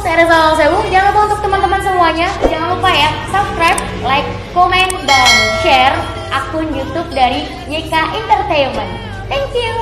saya Reza Sewu. Jangan lupa untuk teman-teman semuanya, jangan lupa ya subscribe, like, komen, dan share akun YouTube dari YK Entertainment. Thank you.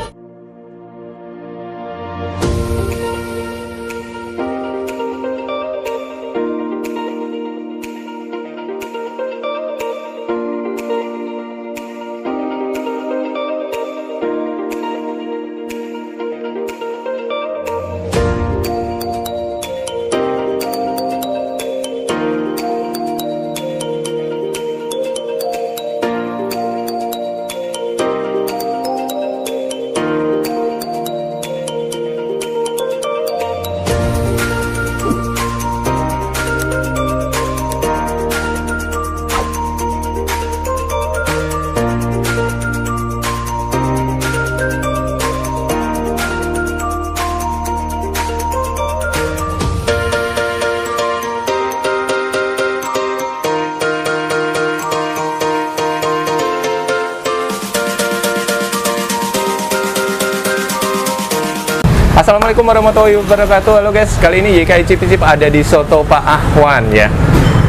Assalamualaikum warahmatullahi wabarakatuh. Halo guys, kali ini YK Icip-Icip ada di Soto Pak Ahwan ya.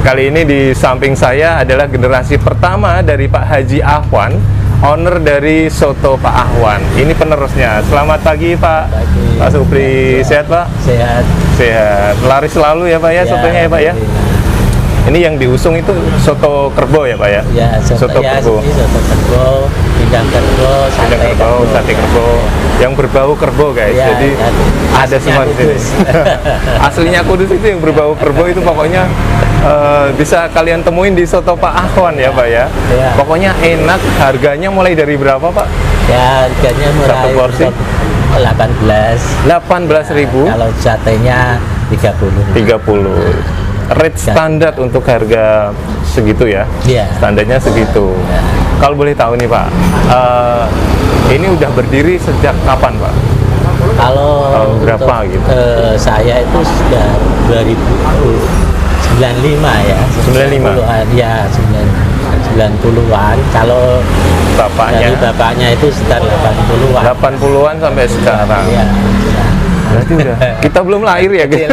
Kali ini di samping saya adalah generasi pertama dari Pak Haji Ahwan, owner dari Soto Pak Ahwan. Ini penerusnya. Selamat pagi Pak. Pagi. Pak Supri, sehat Pak? Sehat. Sehat. Laris selalu ya Pak ya, sotonya ya Pak ya. Ini yang diusung itu soto kerbau ya Pak ya? Ya, soto kerbau. Soto kerbau, pindang kerbau, sate kerbau, yang berbau kerbau guys. Ya, jadi ada semua di sini. Aslinya Kudus itu yang berbau kerbau itu pokoknya bisa kalian temuin di Soto Pak Ahwan ya Pak ya. Ya. Pokoknya enak, harganya mulai dari berapa Pak? Ya, harganya mulai Satu porsi? 18.000. Kalau satenya 30. 30. Rate standar untuk harga segitu ya? Iya. Standarnya segitu. Ya. Kalau boleh tahu nih Pak, ini udah berdiri sejak kapan Pak? Kalau Tahun berapa untuk, gitu? saya itu sudah 2095 ya. 95? 90-an, ya 90-an. Kalau Bapaknya? dari bapaknya itu sekitar 80-an. 80-an sampai sekarang. Ya. Berarti udah, kita belum lahir ya gitu?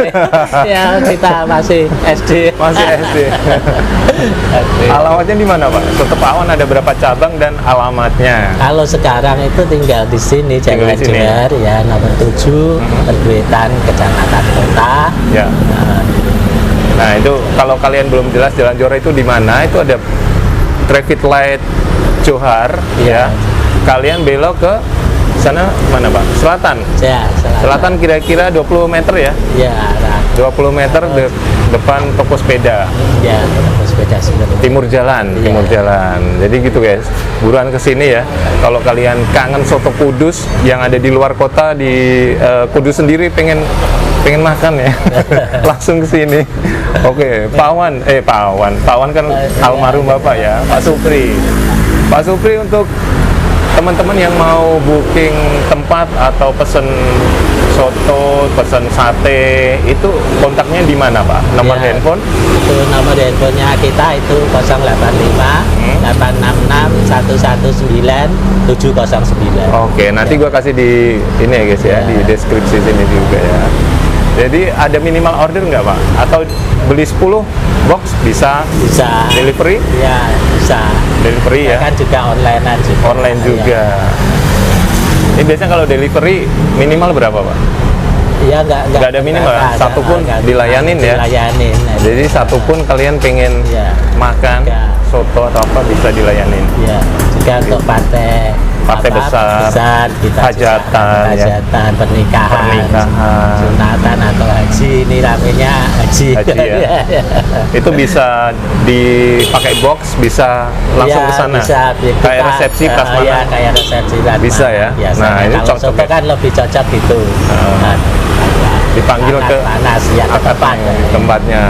Ya, kita masih SD. Masih SD. Alamatnya di mana Pak? Soto Pak Ahwan ada berapa cabang dan alamatnya? Kalau sekarang itu tinggal di sini, Tinggal Jalan di sini. Johar ya, nomor 7, Perbuitan, Kecamatan Kota. Ya. Nah itu kalau kalian belum jelas Jalan Johar itu di mana? Itu ada traffic light Johar ya. Kalian belok ke sana mana Pak? Selatan. Ya, Selatan kira-kira 20 meter ya? Ya, 20 meter depan toko sepeda. ya, toko sepeda sebenarnya. Timur jalan, Iya. timur jalan. Jadi gitu guys, buruan kesini ya. Kalau kalian kangen soto Kudus yang ada di luar kota di Kudus sendiri pengen makan ya, langsung kesini. Oke, Pak Ahwan kan almarhum Bapak ya, Pak Supri. Pak Supri untuk teman-teman yang mau booking tempat atau pesen soto, pesen sate, itu kontaknya di mana Pak? Nomor Ya, handphone? Itu nomor handphonenya kita itu 085 866 119 709. Oke, nanti gua kasih di ini ya guys ya, Ya. di deskripsi sini juga ya. Jadi ada minimal order nggak Pak? Atau beli 10 box bisa Bisa. delivery? Ya, bisa. Delivery ya? Kan juga online juga. Online juga. Ini biasanya kalau delivery minimal berapa Pak? Ya, nggak ada minimal, satu pun dilayanin ya? Dilayanin. Jadi satu pun kalian pengen Ya. makan Ya. soto atau apa bisa dilayanin. Ya, juga untuk partai besar, kita hajatan, ya. hajatan, pernikahan, sunatan atau haji, ini ramenya haji. Haji ya. Itu bisa dipakai box, bisa langsung Ya, ke sana. bisa, Kayak resepsi pas ya, mana? kayak resepsi pas Bisa mana, ya? biasanya. Nah, ini kalau cocok soto ya? kan lebih cocok gitu. Nah, Dipanggil ke panas ya, ke tempat. tempatnya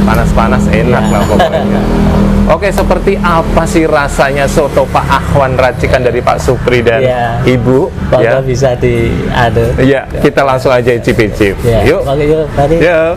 panas-panas enak Ya. lah pokoknya. Oke, seperti apa sih rasanya soto Pak Ahwan racikan dari Pak Supri dan Ya. Ibu? Kalau Ya, bisa di iya, kita langsung aja icip-icip. Ya. Yuk. Oke, yuk, mari. Yuk.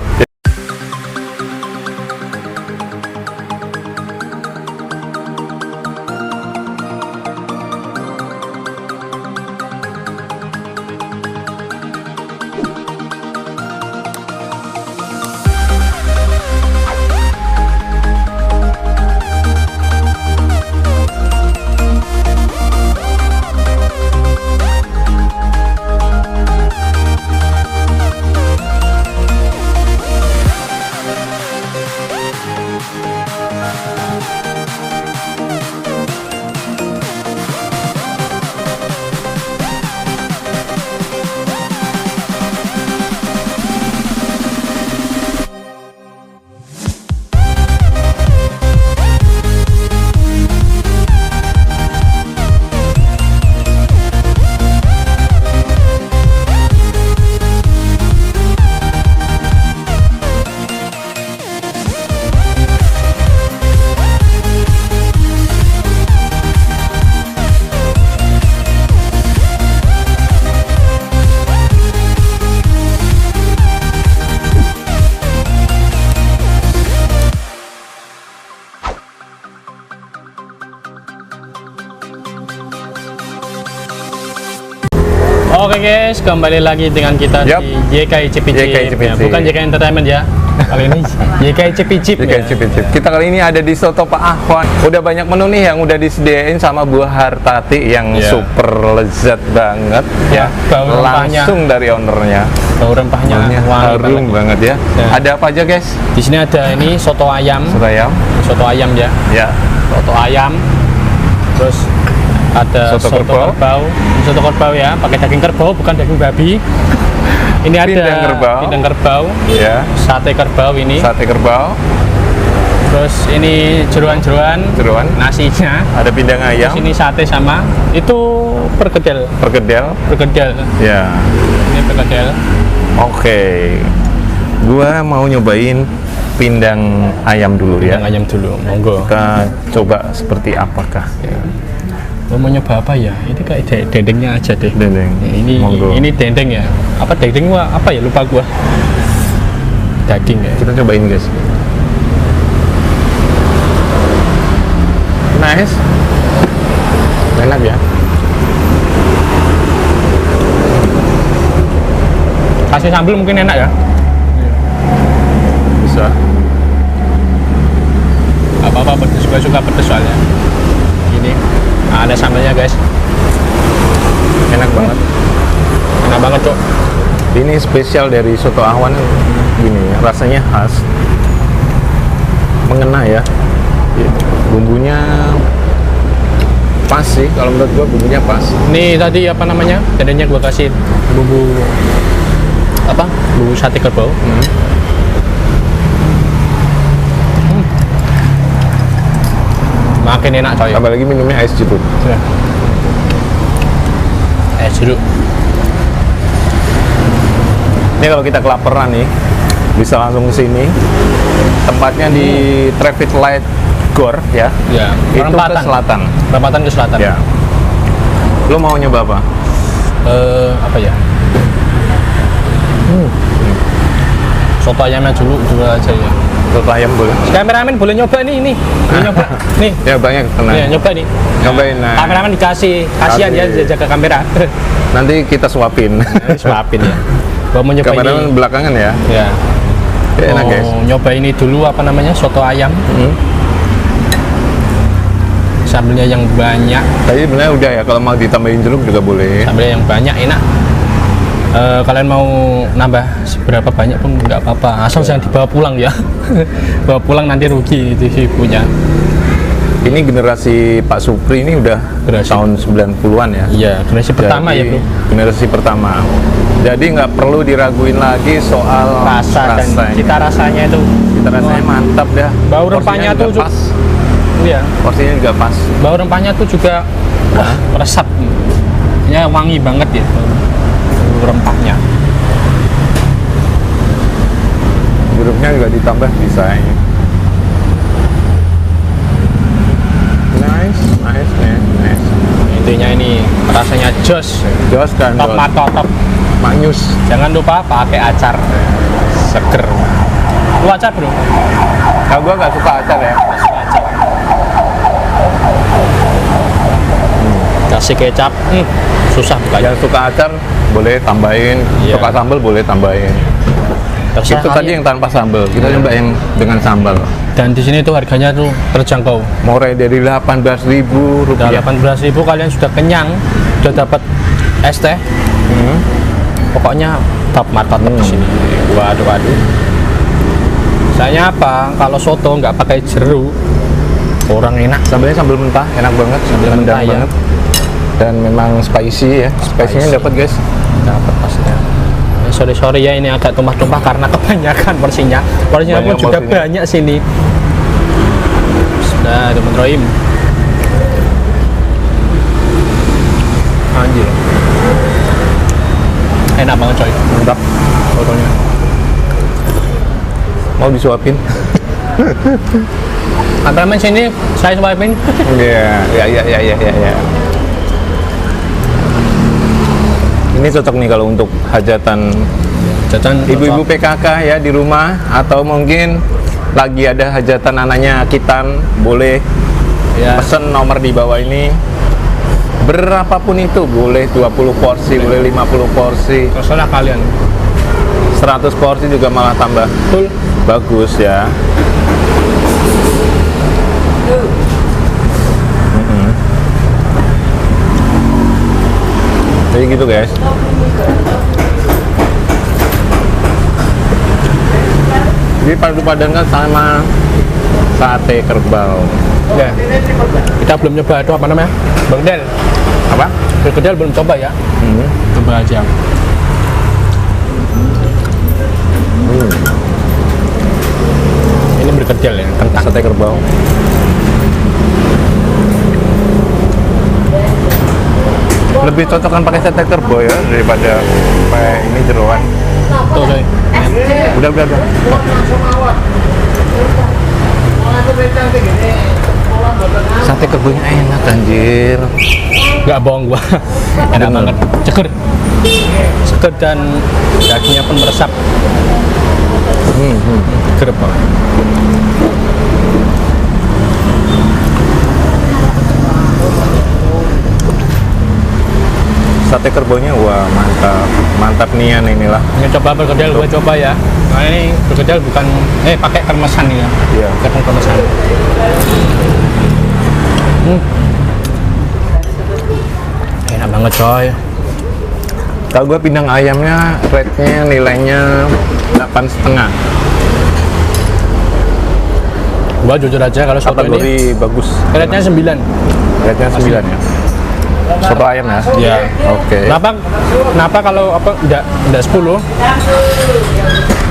guys, kembali lagi dengan kita Yup. di YKI Cipicip. YKI Cipicip. Ya, bukan YKI Entertainment ya. Kali ini YKI Cipicip. Ikan ya. cipicip. Kita kali ini ada di Soto Pak Ahwan. Udah banyak menu nih yang udah disediain sama buah hartati yang Iya. super lezat banget ya. Bau rempahnya. Langsung dari ownernya. Bau rempahnya Baunya wangi harum banget ya. Ya. Ada apa aja guys? Di sini ada ini soto ayam. Surayam. Soto ayam ya. Ya. Soto ayam. Terus ada Soto kerbau. Soto kerbau ya, pakai daging kerbau bukan daging babi. Ini ada Pindang kerbau. pindang kerbau, Ya. sate kerbau ini. Sate kerbau. Terus ini jeruan-jeruan, Jeruan. nasinya. Ada pindang ayam. Terus ini sate sama itu perkedel, Perkedel. perkedel. Ya. Ini perkedel. Oke. Gua mau nyobain pindang ayam dulu ya. Yang ayam dulu, monggo. Kita coba seperti apakah. Lo mau nyoba apa ya? Ini kayak dendengnya aja deh. Dendeng. Monggo. Ini dendeng ya. Apa dendeng apa ya? Lupa gua. Daging ya. Kita cobain guys. Nice. Enak ya. Kasih sambal mungkin enak ya. Bisa. Apa-apa pedes, gua suka pedes soalnya. Ini ada sambalnya guys. Enak banget. Enak banget cok. Ini spesial dari Soto Ahwan gini ya, rasanya khas. Mengena ya. Bumbunya pas sih, kalau menurut gua bumbunya pas. Ini tadi apa namanya? Dendengnya gua kasih bumbu apa? Bumbu sate kerbau. Makin enak coy. Tambah lagi minumnya es jeruk. Jeruk. Ini kalau kita kelaparan nih, bisa langsung ke sini. Tempatnya di Traffic Light Gor ya. Ya, Itu ke perempatan. selatan. Perempatan ke selatan. Ya. Lo mau nyoba apa? Apa ya? Soto ayamnya dulu aja ya. Soto ayam boleh. Kameramen boleh nyoba nih. Boleh nyoba. Nih. Ya banyak tenang. Iya, nyoba nih. Nyobain, nah. Kameramen dikasih, kasihan ya Kasih. jaga kamera. Nanti kita suapin. Suapin ya. Gua mau nyoba Kameramen ini. belakangan ya. Ya. Ya, enak guys. Nyoba ini dulu apa namanya? Soto ayam. Sambelnya yang banyak. Tadi sebenarnya udah ya, kalau mau ditambahin jeruk juga boleh. Sambelnya yang banyak enak. Kalian mau nambah seberapa banyak pun nggak apa-apa, asal jangan dibawa pulang ya. Bawa pulang nanti rugi itu sih punya. Ini generasi Pak Supri ini udah Generasi. tahun 90-an ya. Iya, generasi pertama ya Jadi, bro. Generasi pertama. Jadi nggak perlu diraguin lagi soal Rasa dan rasanya. cita rasanya itu. Cita rasanya mantap dah. Bau Porsinya rempahnya juga tuh pas. Iya. Porsinya juga pas. Bau rempahnya tuh juga wah meresap. Ya wangi banget ya. Bau rempahnya. Jeruknya juga ditambah bisa ya. Nice. Intinya ini rasanya jos. Jos kan, Top top. Manyus. Jangan lupa pakai acar. Seger. Lu acar bro? Nah, gua nggak suka acar ya. Kasih kecap, susah bukanya. Yang suka acar boleh tambahin, Iya. suka sambal boleh tambahin. Terserah Itu tadi kalian. yang tanpa sambal. Kita nyoba yang dengan sambal. Dan di sini tuh harganya tuh terjangkau. Mulai dari Rp18.000. Udah 18.000 kalian sudah kenyang, sudah dapat es teh. Pokoknya top market di sini. Waduh. Saya apa? Kalau soto nggak pakai jeruk, kurang enak. Sambalnya sambal mentah, enak banget, Sambal nendang mentah, ya. banget. Dan memang spicy ya. Spicy-nya dapat guys. Dapat pasnya. Sorry ya ini agak tumpah-tumpah karena kebanyakan porsinya. Porsinya pun Banyak juga porsinya. banyak sini. Sudah, teman-teman. Anjir. Enak banget coy. Mantap. Fotonya. Mau disuapin? Kameramen sini saya swiping. Iya. Ini cocok nih kalau untuk hajatan Jajan ibu-ibu PKK ya di rumah, atau mungkin lagi ada hajatan anaknya akitan, boleh ya. pesen nomor di bawah ini. berapapun itu, boleh 20 porsi, boleh 50 porsi, terserah kalian. 100 porsi juga malah tambah Betul. bagus ya. Jadi gitu guys. Jadi padu-padankan sama sate kerbau. Ya. Kita belum nyoba itu apa namanya? Bergedel. Apa? Bergedel belum coba ya. Coba aja. Ini bergedel ya, kentang. Sate kerbau. Lebih cocok kan pakai sate kerbau ya daripada pakai ini jeroan. Tuh, coy. Udah. Sate kerbaunya enak anjir. Nggak bohong gua. Enak banget. Seger. Seger dan dagingnya pun meresap. Seger banget. Sate kerbaunya wah mantap nian inilah. Ini coba bergedel, gua coba ya. Nah ini bergedel bukan, pakai kermesan ya. Iya. Pakai kermesan. Enak banget coy. Kalau gue pindang ayamnya rate-nya nilainya 8,5. Gua jujur aja kalau soto ini Kategori bagus. rate-nya 9. Rate-nya 9 ya. Soto ayam ya? Iya. Oke. Kenapa kalau apa enggak 10?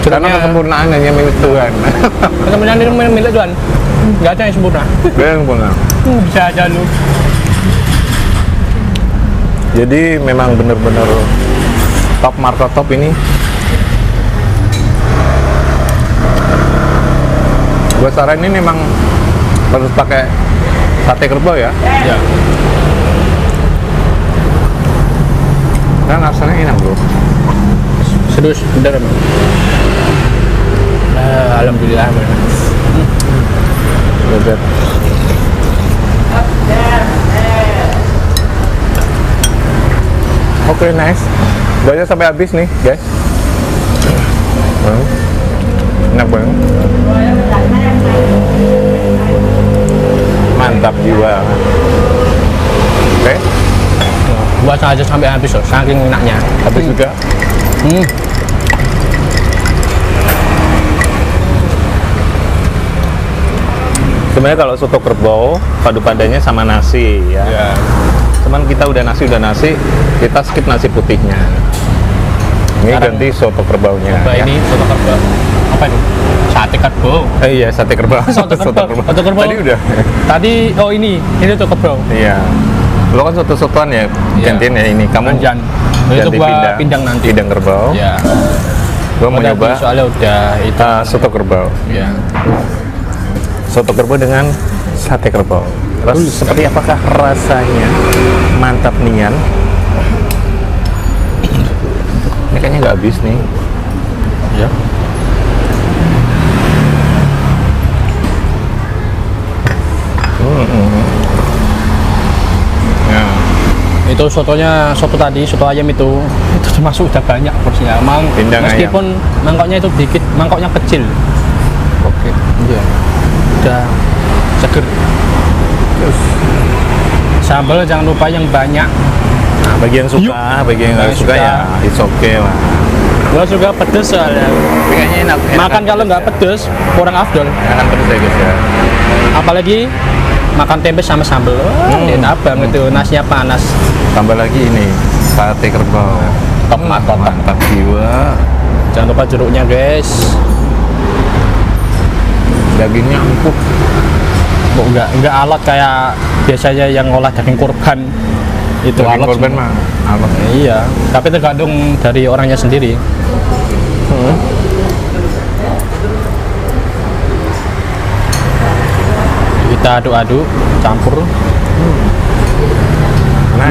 Karena kesempurnaan hanya milik Tuhan. Kemudian ini milik Tuhan. Enggak ada yang sempurna. Sempurna. Bisa aja lu. Jadi memang benar-benar top market top ini. Gue saranin memang harus pakai sate kerbau ya. Ya. Karena rasanya enak bro. Serius, bener emang. Alhamdulillah. Bener. Oke, nice. Udah aja sampai habis nih, guys. Enak banget. Mantap jiwa. Oke, Gua aja sampai habis loh, saking enaknya. habis juga. Sebenarnya kalau soto kerbau padu padannya sama nasi ya. Ya. Cuman kita udah nasi, kita skip nasi putihnya. Ini Sekarang ganti soto kerbaunya. Coba ya. ini soto kerbau. Apa itu? Sate kerbau. Iya, sate kerbau. Soto kerbau. Soto kerbau. Tadi udah. Tadi ini soto kerbau. Iya. Lo kan soto-sotoan ya, Iya. gantiin ya ini. Kamu Anjan. Itu ganti gua pindang nanti. Pindang kerbau. Ya. Gua mau Tadi nyoba soalnya udah itu. soto kerbau. Ya. Soto kerbau dengan sate kerbau. Terus seperti apakah rasanya? Mantap nian. Ini kayaknya nggak habis nih. Ya. Ya. Itu soto tadi, soto ayam itu termasuk udah banyak porsinya. Pindang Meskipun mangkoknya itu dikit, mangkoknya kecil. Oke. Iya. Udah seger. Sambal jangan lupa yang banyak. Nah, bagi yang suka, bagi yang nggak Yang suka suka. ya, it's okay lah. Gua suka pedes soalnya. Tapi kayaknya enak. Makan kalau nggak pedes kurang afdol. Enakan pedes ya guys ya. Apalagi makan tempe sama sambal. Wah, enak banget itu, nasinya panas. Tambah lagi ini sate kerbau. Top market. Mantap jiwa. Jangan lupa jeruknya, guys. Dagingnya empuk. Kok enggak alot kayak biasanya yang ngolah daging kurban. Itu Daging alot korban semua. mah alot. Iya, tapi tergantung dari orangnya sendiri. Kita aduk-aduk, campur. Nah,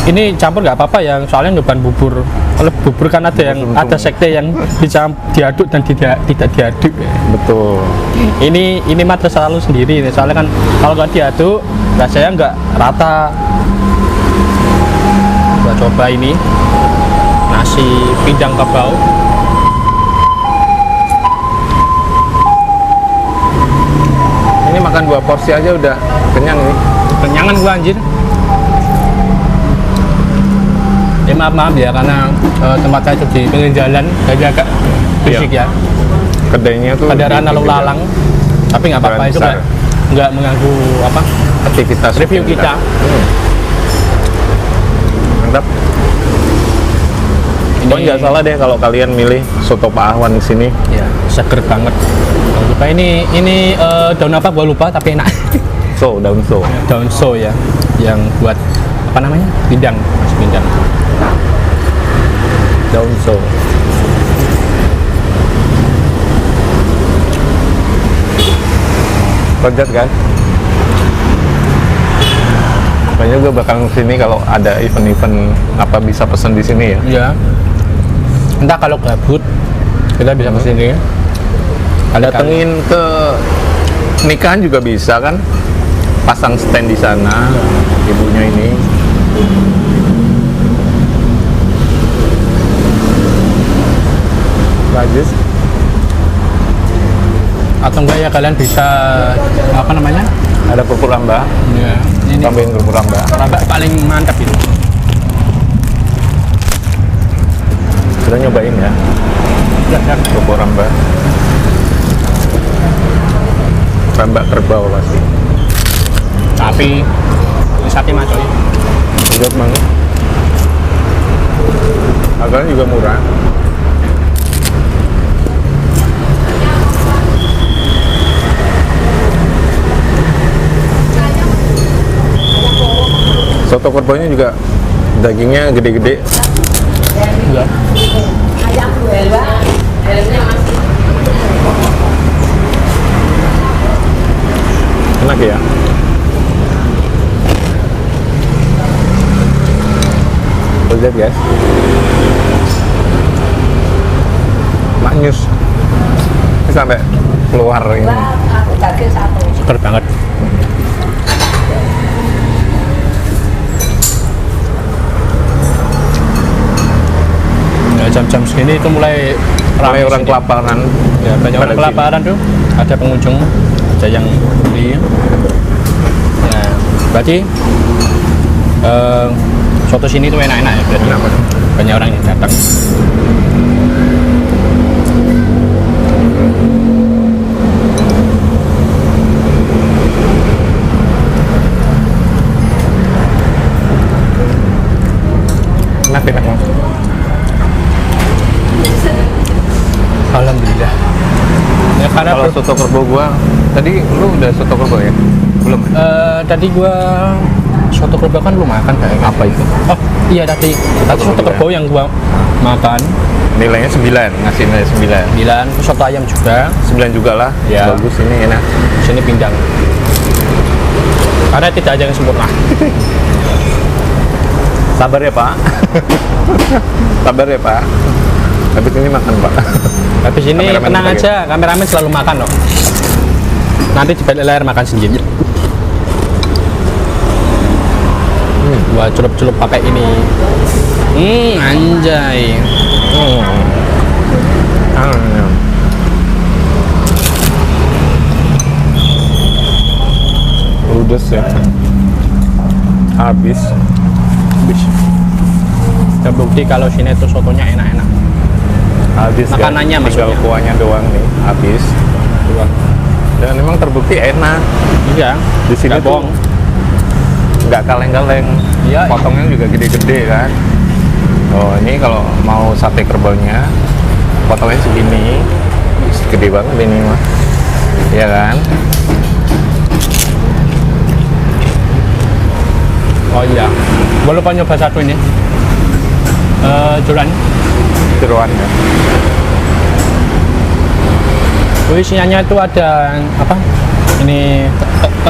Ini campur nggak apa-apa ya, soalnya bukan bubur. Kalau bubur kan ada yang Bubur ada sungkem. sekte yang diaduk dan tidak diaduk. betul. Ini mah terserah lu sendiri nih, soalnya kan kalau nggak diaduk rasanya nggak rata. Gua coba ini nasi pindang kebau. Ini makan 2 porsi aja udah kenyang nih. Kenyangan gua anjir. Ya maaf ya karena tempat saya itu di pinggir jalan, jadi agak berisik ya. Kedainya tuh Kendaraan di lalu pinggir lalang, tapi nggak apa-apa Jalan itu besar. nggak mengganggu apa aktivitas review kita. Mantap. Pokoknya nggak salah deh kalau kalian milih soto Pak Ahwan di sini. Ya, seger banget. Jangan lupa ini daun apa gua lupa tapi enak. Daun so. Daun so ya, yang buat apa namanya? Pindang, nasi pindang. Daun so. Rojat kan? Kayaknya gue bakal kesini kalau ada event-event apa bisa pesen di sini ya. Ya. Entah kalau gabut kita bisa ke sini. Datengin ke nikahan juga bisa kan? Pasang stand di sana, ibunya ini. Bagus. Atau enggak ya kalian bisa apa namanya? Ada kerupuk rambah, Ya, ini tambahin kerupuk rambah. rambak paling mantap itu. Sudah nyobain ya, kerupuk rambah. Rambak kerbau pasti. Tapi ini sate macoy. Sedap banget. Harganya juga murah. Soto kerbaunya juga dagingnya gede-gede. Enggak. Enak ya. Lihat guys. Maknyus. Ini sampai keluar ini. Seger banget. Ya, jam-jam segini itu mulai Mulai orang sini. kelaparan. Ya, banyak orang pada kelaparan tuh. Ada pengunjung, ada yang beli. Ya, berarti soto sini tuh enak-enak ya berarti. Enak banget. Banyak orang yang datang. Enak Mas. Alhamdulillah. Ya karena Kalau soto kerbau gua, tadi lu udah soto kerbau ya? Belum. tadi gua soto kerbau kan belum makan kayaknya. Apa itu? Oh iya tadi soto kerbau yang gua makan Nilainya 9, ngasih nilai 9. 9, terus soto ayam juga. 9 juga lah. Ya. Bagus ini enak. Sini pindang. Karena tidak ada yang sempurna. Sabar ya Pak. Sabar ya Pak. Habis ini makan Pak. Habis ini Kameramen tenang kita aja, kameramen selalu makan loh. Nanti di balik layar makan sendiri. Gua celup-celup pakai ini. Anjay. Ludes ya. Habis. Terbukti kalau sini tuh sotonya enak-enak. Habis Makanannya ya. Tinggal maksudnya. kuahnya doang nih. Habis. Dan memang terbukti enak. Iya. Di sini nggak tuh bohong. nggak kaleng-kaleng. Iya. Potongnya juga gede-gede kan. Oh ini kalau mau sate kerbaunya potongnya segini. Gede banget ini mah. Iya kan? Oh iya. Gua lupa nyoba satu ini. Juran. Jeroan ya. Isiannya itu ada apa? Ini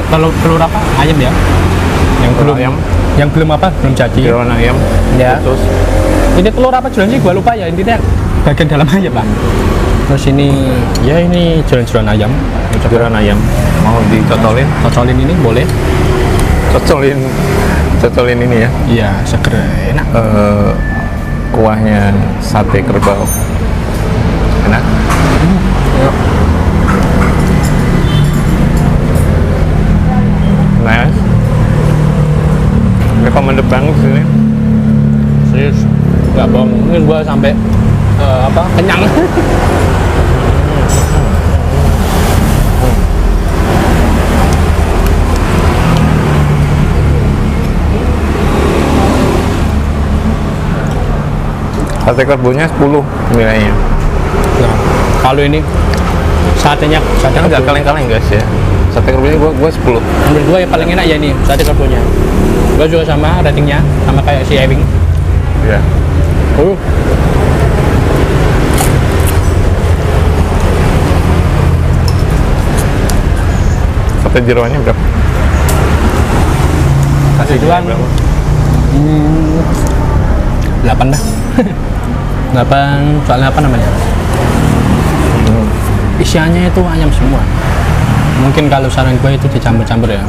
telur apa? Ayam ya? Yang Telur belum ayam. Yang belum apa? Belum jadi. Jeroan ayam. Ya. Khusus. Ini telur apa jualan sih? Gua lupa ya. Intinya bagian dalam ayam Pak. Terus ini ya ini jualan ayam. Jeroan ayam. Mau dicocolin? Cocolin ini boleh. Cocolin cocolin ini ya. Iya, seger, enak. Kuahnya sate kerbau. Enak. Yuk. Nice. Recommended banget sini. Serius, nggak bohong. Mungkin gua sampai kenyang. Sate kerbaunya 10 nilainya. Nah, kalau ini satenya Nggak kerbau. kaleng-kaleng guys ya. Sate kerbaunya gua 10. Menurut gua yang paling enak ya ini sate kerbaunya. Gua juga sama ratingnya sama kayak si Ewing. Ya. Sate jeroannya berapa? Kasih Jeroan. berapa? 8 dah. 8 soalnya apa namanya? Isiannya itu ayam semua. Mungkin kalau saran gue itu dicampur-campur ya,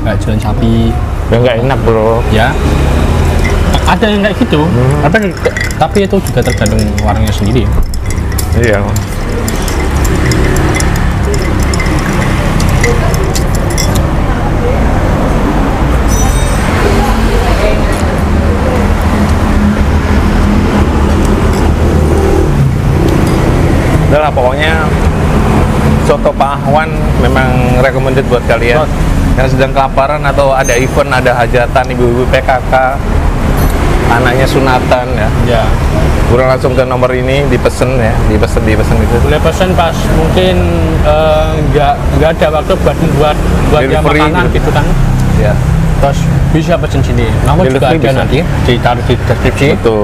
kayak jeroan sapi. Ya nggak enak bro. Ya, ada yang kayak gitu. Tapi itu juga tergantung orangnya sendiri. Iya. Udah lah pokoknya soto Pak Ahwan memang recommended buat kalian yang sedang kelaparan atau ada event, ada hajatan, ibu-ibu PKK, anaknya sunatan ya. Ya, Kurang langsung ke nomor ini dipesen ya, dipesen gitu. boleh pesan pas mungkin nggak ada waktu buat yang Delivery makanan gitu. gitu kan. Ya, Terus bisa pesen sini. Nomor juga Delivery ada bisa. nanti ditaruh di deskripsi. itu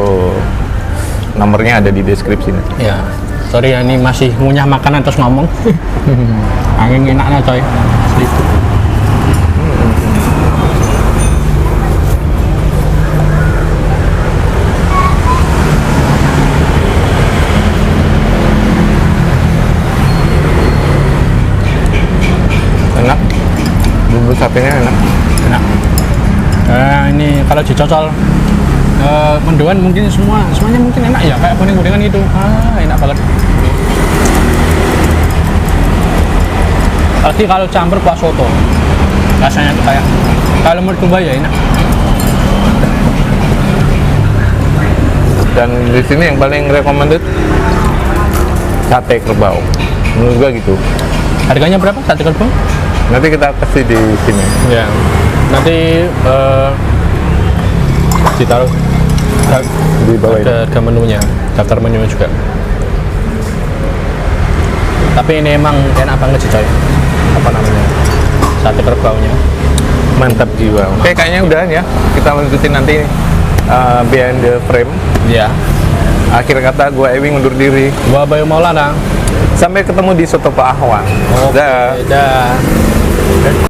nomornya ada di deskripsi nih. Ya, sorry ya ini masih ngunyah makanan terus ngomong. Angin enaknya coy. Sedikit. Enak, bumbu satenya enak. Enak. Ini kalau dicocol mendoan mungkin semuanya mungkin enak ya kayak kuning-kuningan gitu. Enak banget. Tapi kalau campur kuah soto rasanya tuh kayak kalau menurut gue ya enak. Dan di sini yang paling recommended sate kerbau. Menurut gua gitu. Harganya berapa sate kerbau? Nanti kita kasih di sini. Ya. Nanti ditaruh Di bawah ini. harga menunya, daftar menunya juga. Tapi ini emang enak banget sih coy. Apa namanya? Sate kerbaunya. Mantap jiwa. Oke, kayaknya udah ya. Kita lanjutin nanti behind the frame. Ya. Akhir kata gua Ewing undur diri. Gua Bayu Maulana. Sampai ketemu di Soto Pak Ahwan. Oke, Dah. dah.